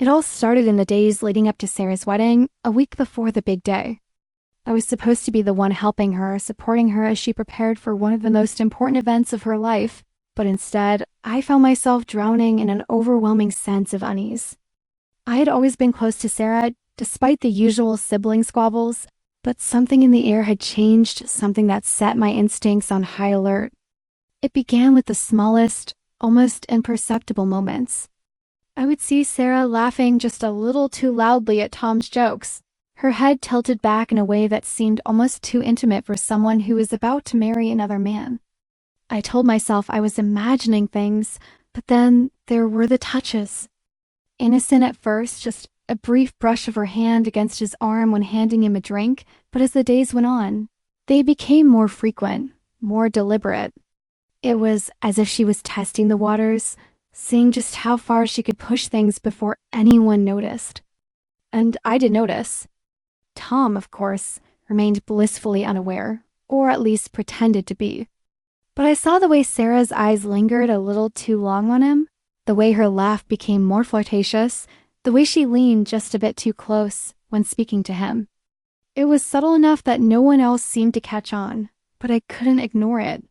It all started in the days leading up to Sarah's wedding, a week before the big day. I was supposed to be the one helping her, supporting her as she prepared for one of the most important events of her life, but instead, I found myself drowning in an overwhelming sense of unease. I had always been close to Sarah, despite the usual sibling squabbles, but something in the air had changed, something that set my instincts on high alert. It began with the smallest, almost imperceptible moments. I would see Sarah laughing just a little too loudly at Tom's jokes, her head tilted back in a way that seemed almost too intimate for someone who was about to marry another man. I told myself I was imagining things, but then there were the touches. Innocent at first, just a brief brush of her hand against his arm when handing him a drink, but as the days went on, they became more frequent, more deliberate. It was as if she was testing the waters, seeing just how far she could push things before anyone noticed. And I did notice. Tom, of course, remained blissfully unaware, or at least pretended to be. But I saw the way Sarah's eyes lingered a little too long on him, the way her laugh became more flirtatious, the way she leaned just a bit too close when speaking to him. It was subtle enough that no one else seemed to catch on, but I couldn't ignore it.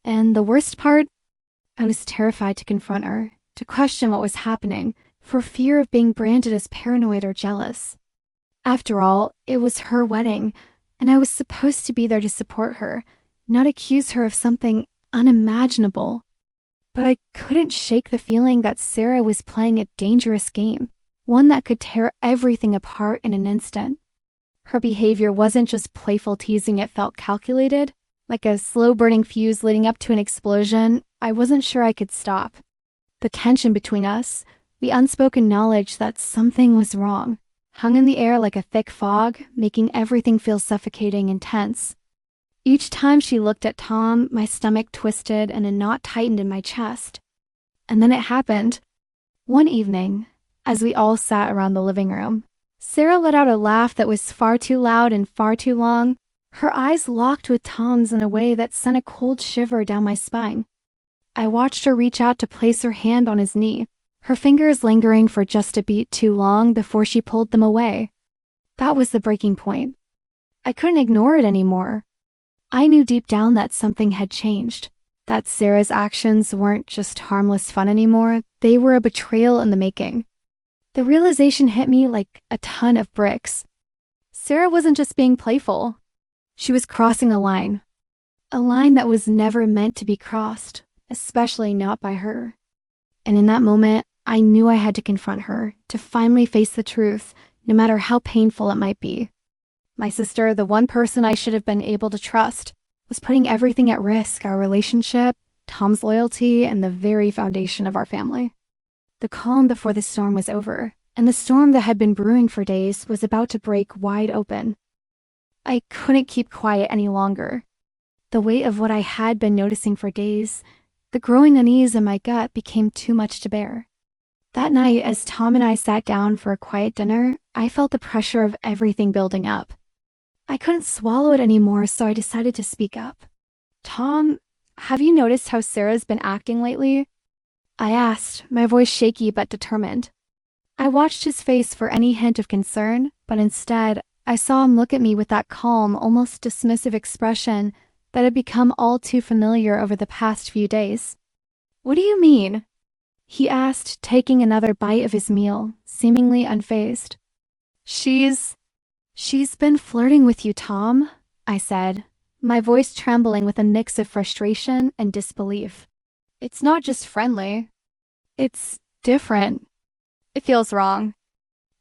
And the worst part? I was terrified to confront her, to question what was happening, for fear of being branded as paranoid or jealous. After all, it was her wedding, and I was supposed to be there to support her, not accuse her of something unimaginable. But I couldn't shake the feeling that Sarah was playing a dangerous game, one that could tear everything apart in an instant. Her behavior wasn't just playful teasing, it felt calculated. Like a slow-burning fuse leading up to an explosion, I wasn't sure I could stop. The tension between us, the unspoken knowledge that something was wrong, hung in the air like a thick fog, making everything feel suffocating and tense. Each time she looked at Tom, my stomach twisted and a knot tightened in my chest. And then it happened. One evening, as we all sat around the living room, Sarah let out a laugh that was far too loud and far too long. Her eyes locked with Tom's in a way that sent a cold shiver down my spine. I watched her reach out to place her hand on his knee, her fingers lingering for just a beat too long before she pulled them away. That was the breaking point. I couldn't ignore it anymore. I knew deep down that something had changed, that Sarah's actions weren't just harmless fun anymore, they were a betrayal in the making. The realization hit me like a ton of bricks. Sarah wasn't just being playful. She was crossing a line that was never meant to be crossed, especially not by her. And in that moment, I knew I had to confront her, to finally face the truth, no matter how painful it might be. My sister, the one person I should have been able to trust, was putting everything at risk, our relationship, Tom's loyalty, and the very foundation of our family. The calm before the storm was over, and the storm that had been brewing for days was about to break wide open. I couldn't keep quiet any longer. The weight of what I had been noticing for days, the growing unease in my gut became too much to bear. That night, as Tom and I sat down for a quiet dinner, I felt the pressure of everything building up. I couldn't swallow it anymore, so I decided to speak up. "Tom, have you noticed how Sarah's been acting lately?" I asked, my voice shaky but determined. I watched his face for any hint of concern, but instead, I saw him look at me with that calm, almost dismissive expression that had become all too familiar over the past few days. "What do you mean?" he asked, taking another bite of his meal, seemingly unfazed. She's been flirting with you, Tom," I said, my voice trembling with a mix of frustration and disbelief. "It's not just friendly. It's different. It feels wrong."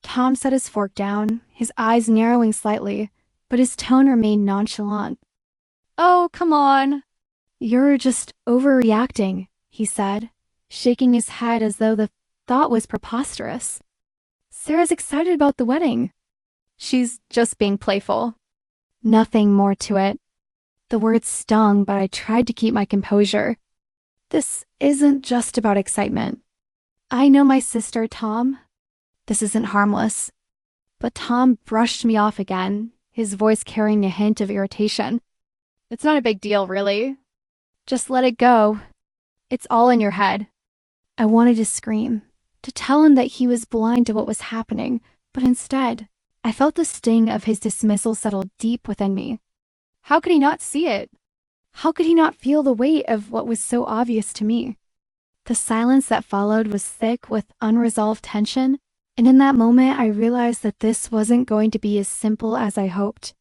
Tom set his fork down, his eyes narrowing slightly, but his tone remained nonchalant. "Oh, come on. You're just overreacting," he said, shaking his head as though the thought was preposterous. "Sarah's excited about the wedding. She's just being playful." Nothing more to it. The words stung, but I tried to keep my composure. "This isn't just about excitement. I know my sister, Tom. This isn't harmless." But Tom brushed me off again, his voice carrying a hint of irritation. "It's not a big deal, really. Just let it go. It's all in your head." I wanted to scream. to tell him that he was blind to what was happening, but instead, I felt the sting of his dismissal settle deep within me. How could he not see it? How could he not feel the weight of what was so obvious to me? The silence that followed was thick with unresolved tension, and in that moment I realized that this wasn't going to be as simple as I hoped.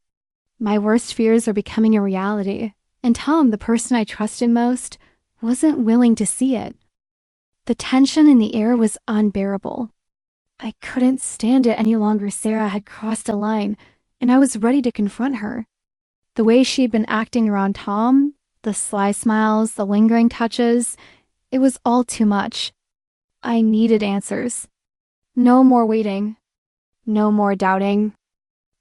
My worst fears were becoming a reality, and Tom, the person I trusted most, wasn't willing to see it. The tension in the air was unbearable. I couldn't stand it any longer. Sarah had crossed a line, and I was ready to confront her. The way she'd been acting around Tom, the sly smiles, the lingering touches, it was all too much. I needed answers. No more waiting. No more doubting.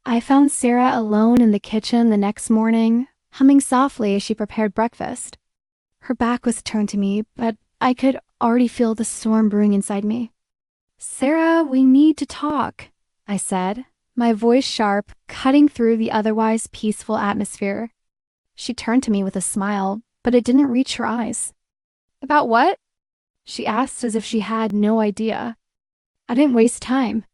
I found Sarah alone in the kitchen the next morning, humming softly as she prepared breakfast. Her back was turned to me, but I could already feel the storm brewing inside me. "Sarah, we need to talk," I said, my voice sharp, cutting through the otherwise peaceful atmosphere. She turned to me with a smile, but it didn't reach her eyes. "About what?" she asked as if she had no idea. I didn't waste time.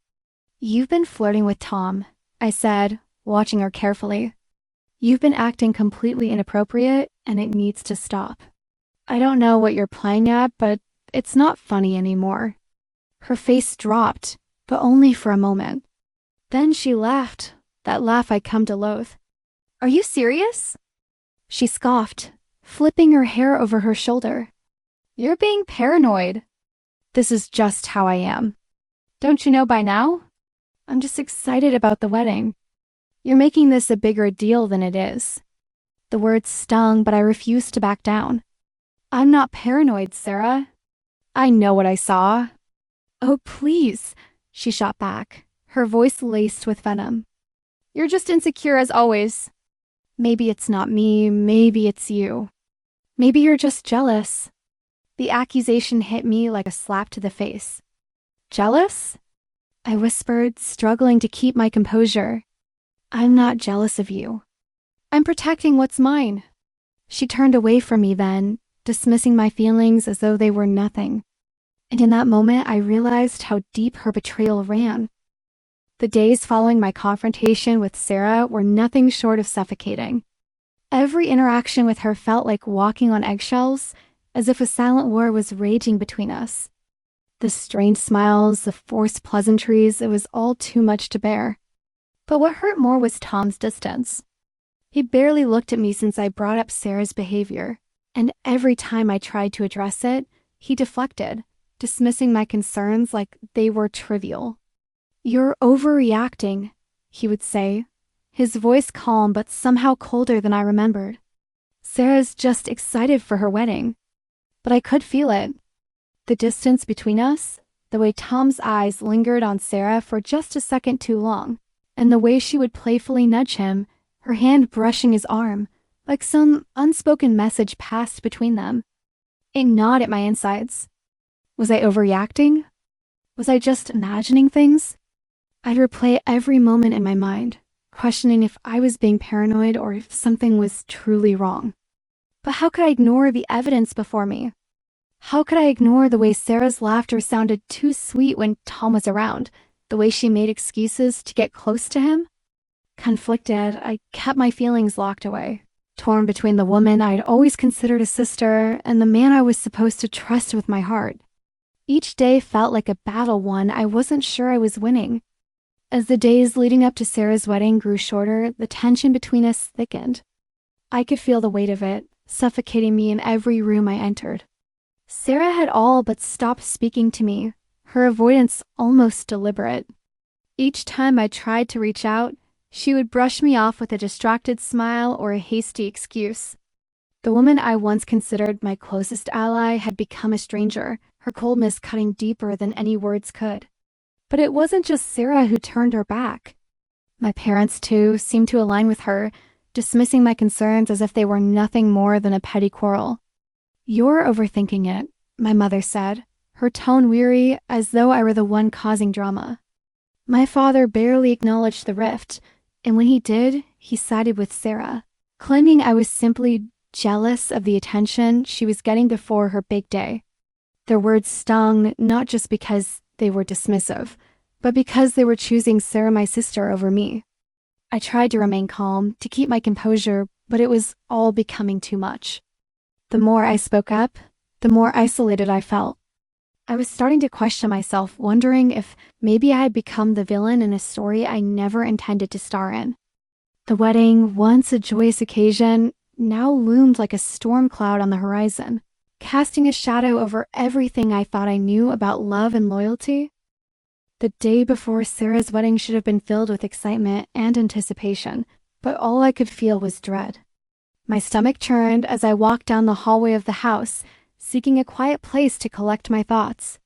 "You've been flirting with Tom," I said, watching her carefully. "You've been acting completely inappropriate, and it needs to stop. I don't know what you're playing at, but it's not funny anymore." Her face dropped, but only for a moment. Then she laughed, that laugh I'd come to loathe. "Are you serious?" She scoffed, flipping her hair over her shoulder. "You're being paranoid." "This is just how I am. Don't you know by now? I'm just excited about the wedding. You're making this a bigger deal than it is." The words stung, but I refused to back down. "I'm not paranoid, Sarah. I know what I saw." "Oh, please," she shot back, her voice laced with venom. "You're just insecure as always. Maybe it's not me, maybe it's you. Maybe you're just jealous." The accusation hit me like a slap to the face. "Jealous?" I whispered, struggling to keep my composure. "I'm not jealous of you. I'm protecting what's mine." She turned away from me then, dismissing my feelings as though they were nothing. And in that moment, I realized how deep her betrayal ran. The days following my confrontation with Sarah were nothing short of suffocating. Every interaction with her felt like walking on eggshells, as if a silent war was raging between us. The strange smiles, the forced pleasantries, it was all too much to bear. But what hurt more was Tom's distance. He barely looked at me since I brought up Sarah's behavior, and every time I tried to address it, he deflected, dismissing my concerns like they were trivial. "You're overreacting," he would say, his voice calm but somehow colder than I remembered. "Sarah's just excited for her wedding." But I could feel it. The distance between us, the way Tom's eyes lingered on Sarah for just a second too long, and the way she would playfully nudge him, her hand brushing his arm, like some unspoken message passed between them. It gnawed at my insides. Was I overreacting? Was I just imagining things? I'd replay every moment in my mind, questioning if I was being paranoid or if something was truly wrong. But how could I ignore the evidence before me? How could I ignore the way Sarah's laughter sounded too sweet when Tom was around, the way she made excuses to get close to him? Conflicted, I kept my feelings locked away, torn between the woman I'd always considered a sister and the man I was supposed to trust with my heart. Each day felt like a battle one I wasn't sure I was winning. As the days leading up to Sarah's wedding grew shorter, the tension between us thickened. I could feel the weight of it, suffocating me in every room I entered. Sarah had all but stopped speaking to me, her avoidance almost deliberate. Each time I tried to reach out, she would brush me off with a distracted smile or a hasty excuse. The woman I once considered my closest ally had become a stranger, her coldness cutting deeper than any words could. But it wasn't just Sarah who turned her back. My parents, too, seemed to align with her, dismissing my concerns as if they were nothing more than a petty quarrel. "You're overthinking it," my mother said, her tone weary, as though I were the one causing drama. My father barely acknowledged the rift, and when he did, he sided with Sarah, claiming I was simply jealous of the attention she was getting before her big day. Their words stung not just because they were dismissive, but because they were choosing Sarah, my sister, over me. I tried to remain calm, to keep my composure, but it was all becoming too much. The more I spoke up, the more isolated I felt. I was starting to question myself, wondering if maybe I had become the villain in a story I never intended to star in. The wedding, once a joyous occasion, now loomed like a storm cloud on the horizon, casting a shadow over everything I thought I knew about love and loyalty. The day before Sarah's wedding should have been filled with excitement and anticipation, but all I could feel was dread. My stomach churned as I walked down the hallway of the house, seeking a quiet place to collect my thoughts.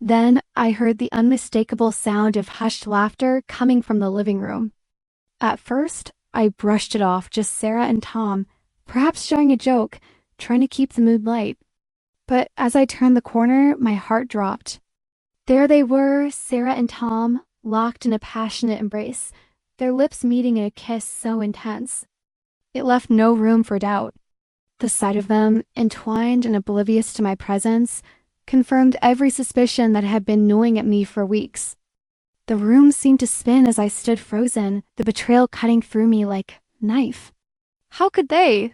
Then I heard the unmistakable sound of hushed laughter coming from the living room. At first, I brushed it off, just Sarah and Tom, perhaps sharing a joke, trying to keep the mood light. But as I turned the corner, my heart dropped. There they were, Sarah and Tom, locked in a passionate embrace, their lips meeting in a kiss so intense. It left no room for doubt. The sight of them, entwined and oblivious to my presence, confirmed every suspicion that had been gnawing at me for weeks. The room seemed to spin as I stood frozen, the betrayal cutting through me like a knife. How could they?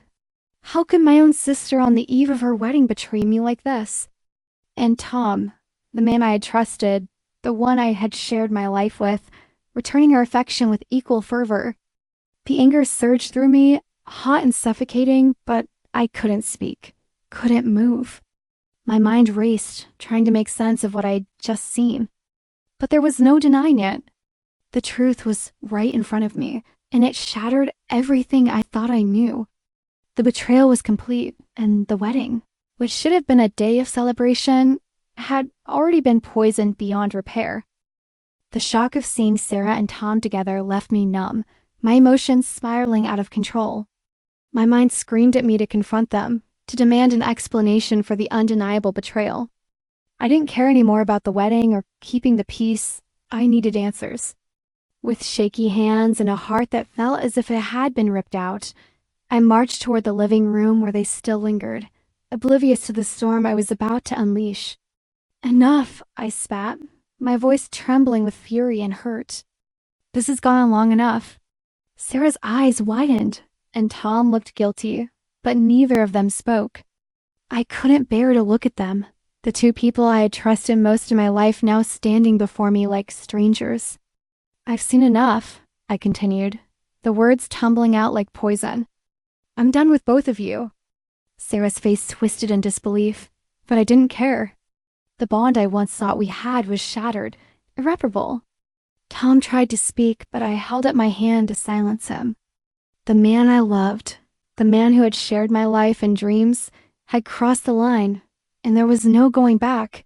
How could my own sister on the eve of her wedding betray me like this? And Tom, the man I had trusted, the one I had shared my life with, returning her affection with equal fervor. The anger surged through me, hot and suffocating, but I couldn't speak, couldn't move. My mind raced, trying to make sense of what I had just seen. But there was no denying it. The truth was right in front of me, and it shattered everything I thought I knew. The betrayal was complete, and the wedding, which should have been a day of celebration, had already been poisoned beyond repair. The shock of seeing Sarah and Tom together left me numb, my emotions spiraling out of control. My mind screamed at me to confront them, to demand an explanation for the undeniable betrayal. I didn't care anymore about the wedding or keeping the peace. I needed answers. With shaky hands and a heart that felt as if it had been ripped out, I marched toward the living room where they still lingered, oblivious to the storm I was about to unleash. Enough, I spat, my voice trembling with fury and hurt. This has gone on long enough. Sarah's eyes widened, and Tom looked guilty, but neither of them spoke. I couldn't bear to look at them, the two people I had trusted most in my life now standing before me like strangers. I've seen enough, I continued, the words tumbling out like poison. I'm done with both of you. Sarah's face twisted in disbelief, but I didn't care. The bond I once thought we had was shattered, irreparable. Tom tried to speak, but I held up my hand to silence him. The man I loved, the man who had shared my life and dreams, had crossed the line, and there was no going back.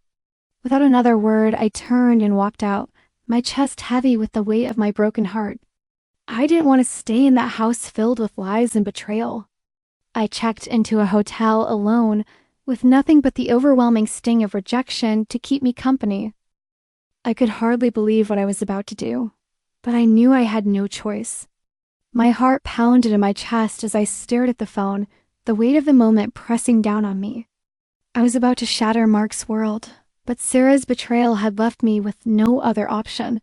Without another word, I turned and walked out, my chest heavy with the weight of my broken heart. I didn't want to stay in that house filled with lies and betrayal. I checked into a hotel alone, with nothing but the overwhelming sting of rejection to keep me company. I could hardly believe what I was about to do, but I knew I had no choice. My heart pounded in my chest as I stared at the phone, the weight of the moment pressing down on me. I was about to shatter Mark's world, but Sarah's betrayal had left me with no other option.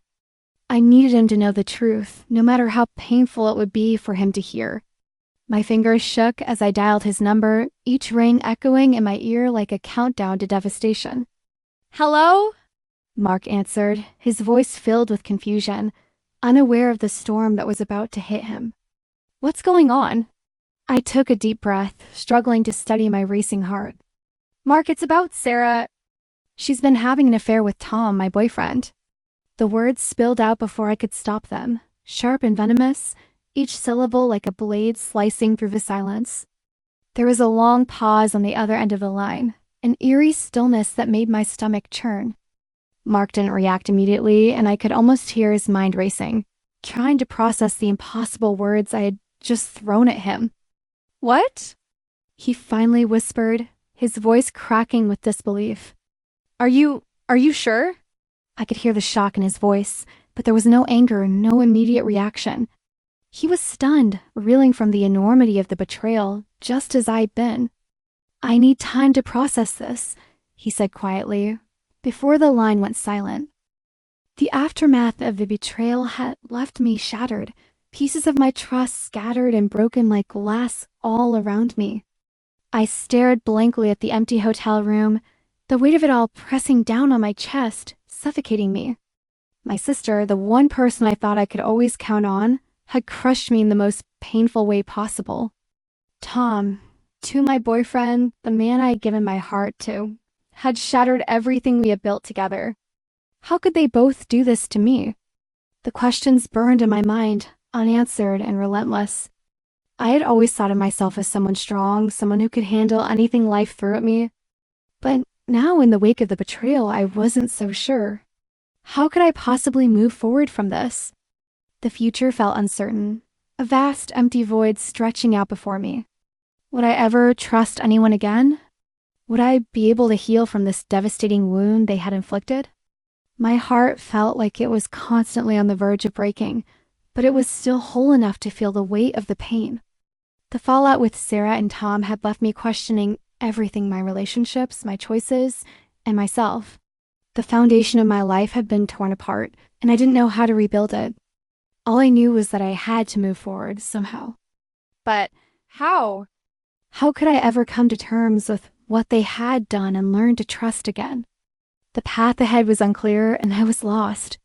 I needed him to know the truth, no matter how painful it would be for him to hear. My fingers shook as I dialed his number, each ring echoing in my ear like a countdown to devastation. "Hello?" Mark answered, his voice filled with confusion, unaware of the storm that was about to hit him. "What's going on?" I took a deep breath, struggling to steady my racing heart. "Mark, it's about Sarah. She's been having an affair with Tom, my boyfriend." The words spilled out before I could stop them, sharp and venomous, each syllable like a blade slicing through the silence. There was a long pause on the other end of the line, an eerie stillness that made my stomach churn. Mark didn't react immediately, and I could almost hear his mind racing, trying to process the impossible words I had just thrown at him. "What?" he finally whispered, his voice cracking with disbelief. Are you sure?" I could hear the shock in his voice, but there was no anger, no immediate reaction. He was stunned, reeling from the enormity of the betrayal, just as I'd been. "I need time to process this. he said quietly, before the line went silent. The aftermath of the betrayal had left me shattered, pieces of my trust scattered and broken like glass all around me. I stared blankly at the empty hotel room, the weight of it all pressing down on my chest, suffocating me. My sister, the one person I thought I could always count on, had crushed me in the most painful way possible. Tom, to my boyfriend, the man I had given my heart to, had shattered everything we had built together. How could they both do this to me? The questions burned in my mind, unanswered and relentless. I had always thought of myself as someone strong, someone who could handle anything life threw at me. But now, in the wake of the betrayal, I wasn't so sure. How could I possibly move forward from this? The future felt uncertain, a vast empty void stretching out before me. Would I ever trust anyone again? Would I be able to heal from this devastating wound they had inflicted? My heart felt like it was constantly on the verge of breaking, but it was still whole enough to feel the weight of the pain. The fallout with Sarah and Tom had left me questioning everything: my relationships, my choices, and myself. The foundation of my life had been torn apart, and I didn't know how to rebuild it. All I knew was that I had to move forward somehow. But how? How could I ever come to terms with what they had done and learn to trust again? The path ahead was unclear, and I was lost.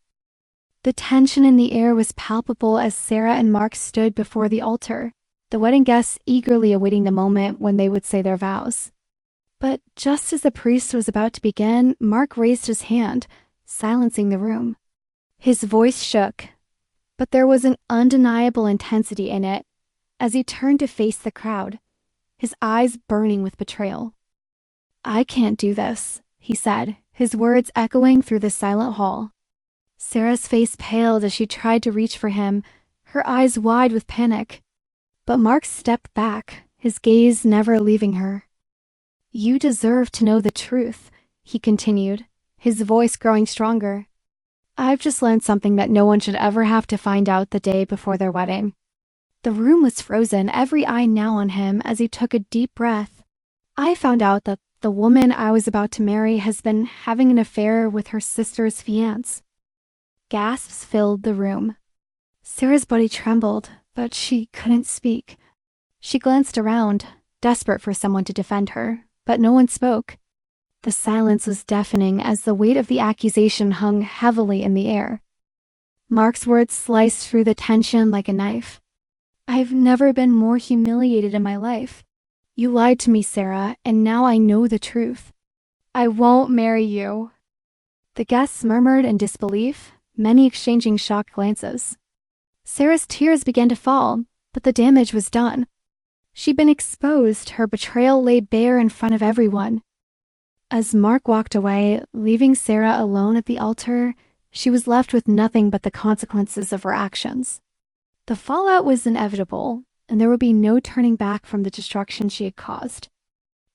The tension in the air was palpable as Sarah and Mark stood before the altar, the wedding guests eagerly awaiting the moment when they would say their vows. But just as the priest was about to begin, Mark raised his hand, silencing the room. His voice shook, but there was an undeniable intensity in it as he turned to face the crowd, his eyes burning with betrayal. "I can't do this," he said, his words echoing through the silent hall. Sarah's face paled as she tried to reach for him, her eyes wide with panic. But Mark stepped back, his gaze never leaving her. "You deserve to know the truth," he continued, his voice growing stronger. "I've just learned something that no one should ever have to find out the day before their wedding." The room was frozen, every eye now on him as he took a deep breath. "I found out that the woman I was about to marry has been having an affair with her sister's fiancé." Gasps filled the room. Sarah's body trembled, but she couldn't speak. She glanced around, desperate for someone to defend her, but no one spoke. The silence was deafening as the weight of the accusation hung heavily in the air. Mark's words sliced through the tension like a knife. "I've never been more humiliated in my life. You lied to me, Sarah, and now I know the truth. I won't marry you." The guests murmured in disbelief, many exchanging shocked glances. Sarah's tears began to fall, but the damage was done. She'd been exposed, her betrayal lay bare in front of everyone. As Mark walked away, leaving Sarah alone at the altar, she was left with nothing but the consequences of her actions. The fallout was inevitable, and there would be no turning back from the destruction she had caused.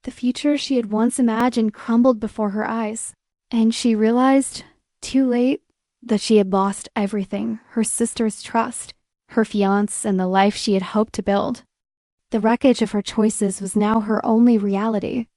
The future she had once imagined crumbled before her eyes, and she realized, too late, that she had lost everything: her sister's trust, her fiancé, and the life she had hoped to build. The wreckage of her choices was now her only reality.